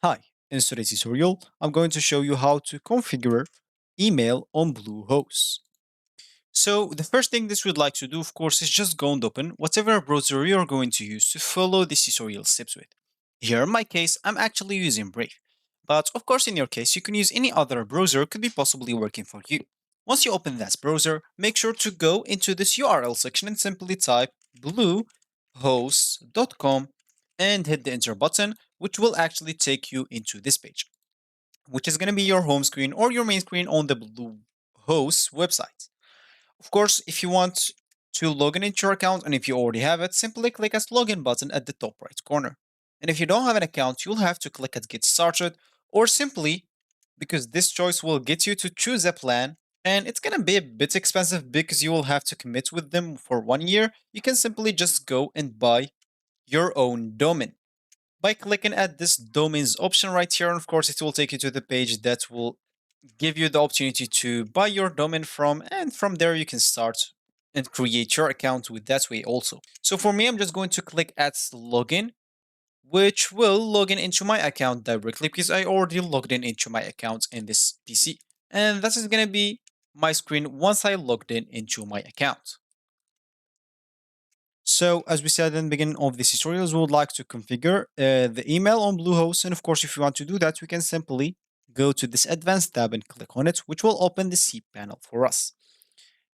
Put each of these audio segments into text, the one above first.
Hi, in today's tutorial, I'm going to show you how to configure email on Bluehost. So the first thing this would like to do, of course, is just go and open whatever browser you're going to use to follow this tutorial steps with. Here in my case, I'm actually using Brave. But of course, in your case, you can use any other browser could be possibly working for you. Once you open that browser, make sure to go into this URL section and simply type bluehost.com and hit the enter button, which will actually take you into this page, which is going to be your home screen or your main screen on the Bluehost website. Of course, if you want to log in into your account and if you already have it, simply click as login button at the top right corner. And if you don't have an account, you'll have to click at get started or simply because this choice will get you to choose a plan and it's going to be a bit expensive because you will have to commit with them for 1 year. You can simply just go and buy your own domain by clicking at this domains option right here. And of course, it will take you to the page that will give you the opportunity to buy your domain from, and from there you can start and create your account with that way also. So for me, I'm just going to click at login, which will log in into my account directly because I already logged in into my account in this PC. And this is going to be my screen once I logged in into my account. So as we said in the beginning of this tutorials, we would like to configure the email on Bluehost. And of course, if you want to do that, we can simply go to this advanced tab and click on it, which will open the C panel for us.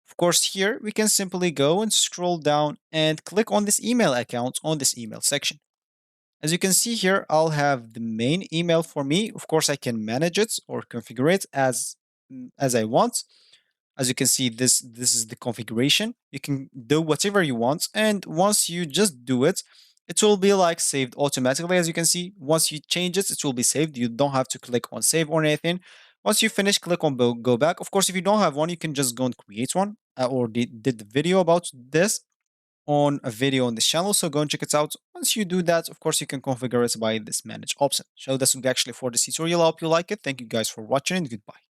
Of course, here we can simply go and scroll down and click on this email account on this email section. As you can see here, I'll have the main email for me. Of course, I can manage it or configure it as I want. As you can see, this is the configuration. You can do whatever you want, and once you just do it, it will be like saved automatically. As you can see, once you change it, it will be saved. You don't have to click on save or anything. Once you finish, click on go back. Of course, if you don't have one, you can just go and create one, or did the video about this on a video on this channel, so go and check it out. Once you do that, of course, you can configure it by this manage option. So that's actually for this tutorial. I hope you like it. Thank you guys for watching and goodbye.